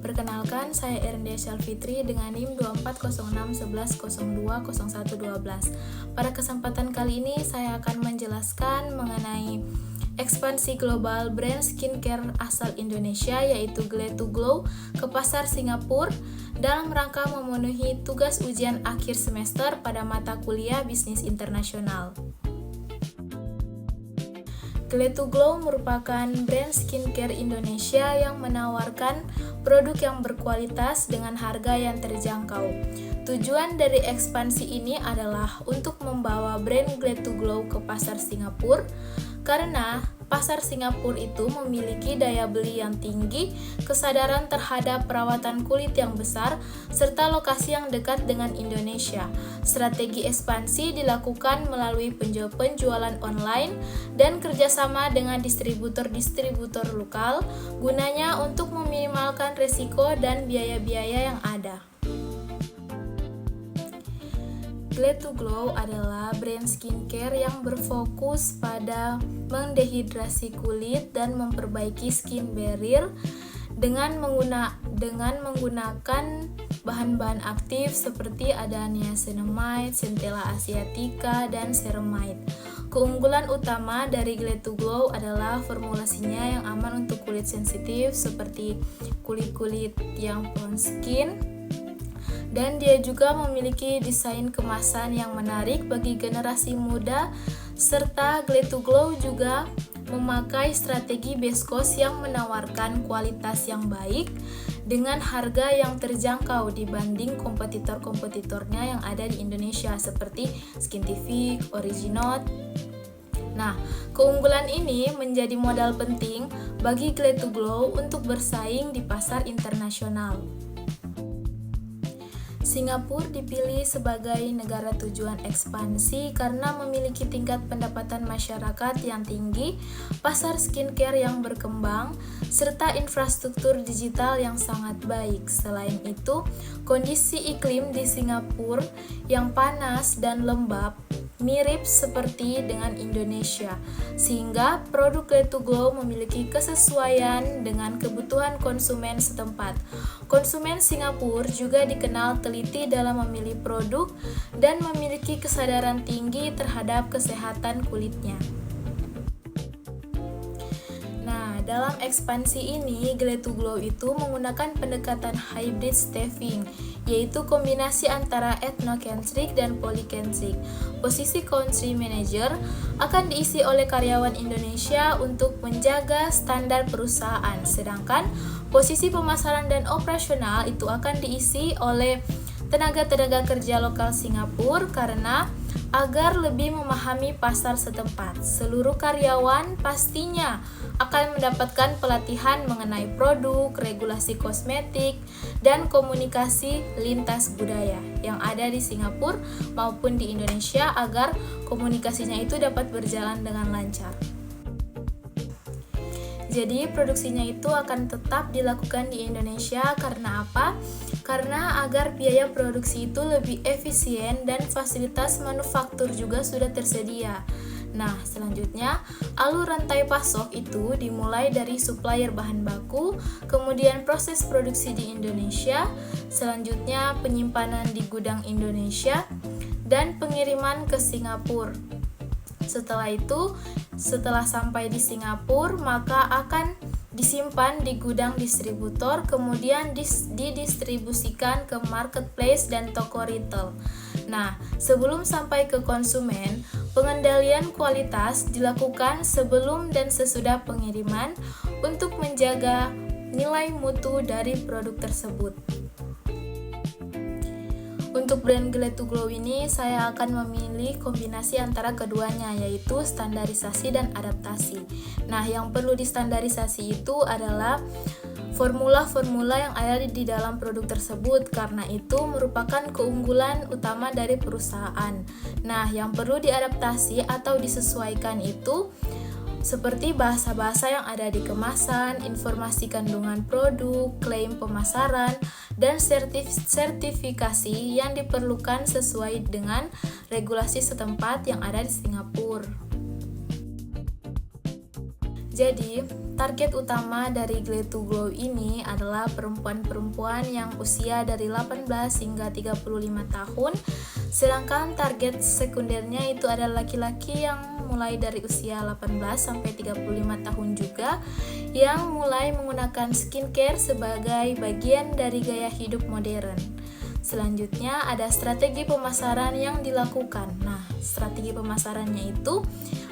Perkenalkan, saya Erndia Syalfitri dengan NIM 240611020112. Pada kesempatan kali ini, saya akan menjelaskan mengenai ekspansi global brand skincare asal Indonesia yaitu Glay2Glow ke pasar Singapura dalam rangka memenuhi tugas ujian akhir semester pada mata kuliah Bisnis Internasional. Glay2Glow merupakan brand skincare Indonesia yang menawarkan produk yang berkualitas dengan harga yang terjangkau. Tujuan dari ekspansi ini adalah untuk membawa brand Glay2Glow ke pasar Singapura karena pasar Singapura itu memiliki daya beli yang tinggi, kesadaran terhadap perawatan kulit yang besar, serta lokasi yang dekat dengan Indonesia. Strategi ekspansi dilakukan melalui penjualan online dan kerjasama dengan distributor-distributor lokal, gunanya untuk meminimalkan risiko dan biaya-biaya yang ada. Glay2Glow adalah brand skincare yang berfokus pada mendehidrasi kulit dan memperbaiki skin barrier dengan menggunakan bahan-bahan aktif seperti ada niacinamide, centella asiatica, dan ceramide. Keunggulan utama dari Glay2Glow adalah formulasinya yang aman untuk kulit sensitif seperti kulit-kulit yang prone skin. Dan dia juga memiliki desain kemasan yang menarik bagi generasi muda, serta Glay2Glow juga memakai strategi base cost yang menawarkan kualitas yang baik dengan harga yang terjangkau dibanding kompetitor-kompetitornya yang ada di Indonesia seperti Skintific, Originot. Nah, keunggulan ini menjadi modal penting bagi Glay2Glow untuk bersaing di pasar internasional. Singapura dipilih sebagai negara tujuan ekspansi karena memiliki tingkat pendapatan masyarakat yang tinggi, pasar skincare yang berkembang, serta infrastruktur digital yang sangat baik. Selain itu, kondisi iklim di Singapura yang panas dan lembab mirip seperti dengan Indonesia, sehingga produk Glay2Glow memiliki kesesuaian dengan kebutuhan konsumen setempat. Konsumen Singapura juga dikenal teliti dalam memilih produk dan memiliki kesadaran tinggi terhadap kesehatan kulitnya. Nah, dalam ekspansi ini, Glay2Glow itu menggunakan pendekatan hybrid staffing, yaitu kombinasi antara ethnocentric dan polycentric. Posisi country manager akan diisi oleh karyawan Indonesia untuk menjaga standar perusahaan, sedangkan posisi pemasaran dan operasional itu akan diisi oleh tenaga-tenaga kerja lokal Singapura karena agar lebih memahami pasar setempat. Seluruh karyawan pastinya akan mendapatkan pelatihan mengenai produk, regulasi kosmetik, dan komunikasi lintas budaya yang ada di Singapura maupun di Indonesia agar komunikasinya itu dapat berjalan dengan lancar. Jadi produksinya itu akan tetap dilakukan di Indonesia karena apa? Karena agar biaya produksi itu lebih efisien dan fasilitas manufaktur juga sudah tersedia. Nah, selanjutnya alur rantai pasok itu dimulai dari supplier bahan baku, kemudian proses produksi di Indonesia, selanjutnya penyimpanan di gudang Indonesia, dan pengiriman ke Singapura. Setelah itu, setelah sampai di Singapura, maka akan disimpan di gudang distributor, kemudian didistribusikan ke marketplace dan toko retail. Nah, sebelum sampai ke konsumen, pengendalian kualitas dilakukan sebelum dan sesudah pengiriman untuk menjaga nilai mutu dari produk tersebut. Untuk brand Glay2Glow ini, saya akan memilih kombinasi antara keduanya, yaitu standarisasi dan adaptasi. Nah, yang perlu distandarisasi itu adalah formula-formula yang ada di dalam produk tersebut, karena itu merupakan keunggulan utama dari perusahaan. Nah, yang perlu diadaptasi atau disesuaikan itu seperti bahasa-bahasa yang ada di kemasan, informasi kandungan produk, klaim pemasaran, dan sertifikasi yang diperlukan sesuai dengan regulasi setempat yang ada di Singapura. Jadi, target utama dari Glad to Glow ini adalah perempuan-perempuan yang usia dari 18 hingga 35 tahun, sedangkan target sekundernya itu adalah laki-laki yang mulai dari usia 18 sampai 35 tahun juga, yang mulai menggunakan skincare sebagai bagian dari gaya hidup modern. Selanjutnya ada strategi pemasaran yang dilakukan. Nah, strategi pemasarannya itu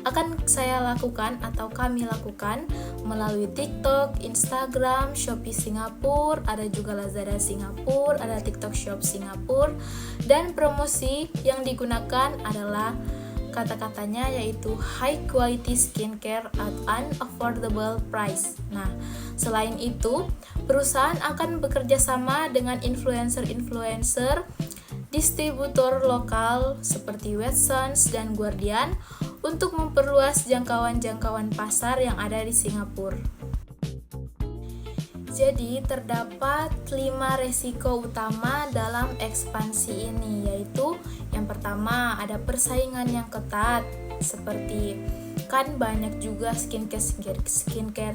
akan saya lakukan atau kami lakukan melalui TikTok, Instagram, Shopee Singapura, ada juga Lazada Singapura, ada TikTok Shop Singapura, dan promosi yang digunakan adalah kata-katanya yaitu high quality skincare at an affordable price. Nah, selain itu, perusahaan akan bekerja sama dengan influencer-influencer, distributor lokal seperti Watsons dan Guardian untuk memperluas jangkauan pasar yang ada di Singapura. Jadi terdapat 5 resiko utama dalam ekspansi ini, yaitu yang pertama ada persaingan yang ketat, seperti kan banyak juga skincare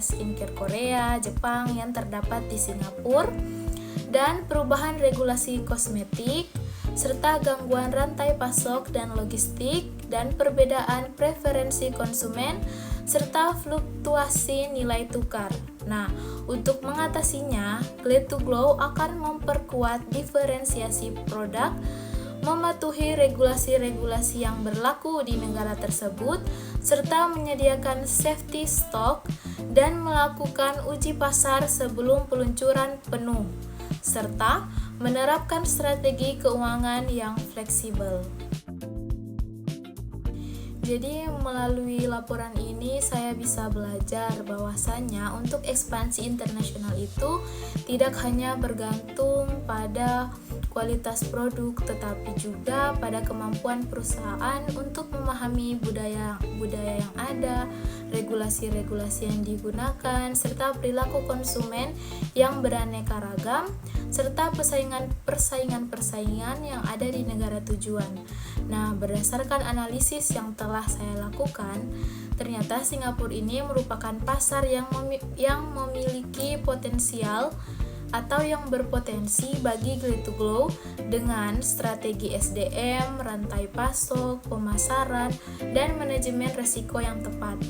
Korea, Jepang yang terdapat di Singapura, dan perubahan regulasi kosmetik, serta gangguan rantai pasok dan logistik, dan perbedaan preferensi konsumen, serta fluktuasi nilai tukar. Nah, untuk mengatasinya, Glad to Glow akan memperkuat diferensiasi produk, mematuhi regulasi-regulasi yang berlaku di negara tersebut, serta menyediakan safety stock, dan melakukan uji pasar sebelum peluncuran penuh, serta menerapkan strategi keuangan yang fleksibel. Jadi melalui laporan ini saya bisa belajar bahwasanya untuk ekspansi internasional itu tidak hanya bergantung pada kualitas produk, tetapi juga pada kemampuan perusahaan untuk memahami budaya yang ada, regulasi-regulasi yang digunakan, serta perilaku konsumen yang beraneka ragam, serta persaingan yang ada di negara tujuan. Nah, berdasarkan analisis yang telah saya lakukan, ternyata Singapura ini merupakan pasar yang memiliki potensial atau yang berpotensi bagi Glad to Glow dengan strategi SDM, rantai pasok, pemasaran, dan manajemen risiko yang tepat.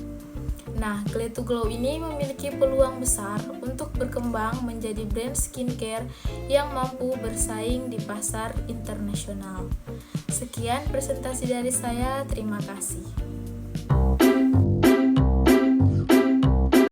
Nah, Glad to Glow ini memiliki peluang besar untuk berkembang menjadi brand skincare yang mampu bersaing di pasar internasional. Sekian presentasi dari saya, terima kasih.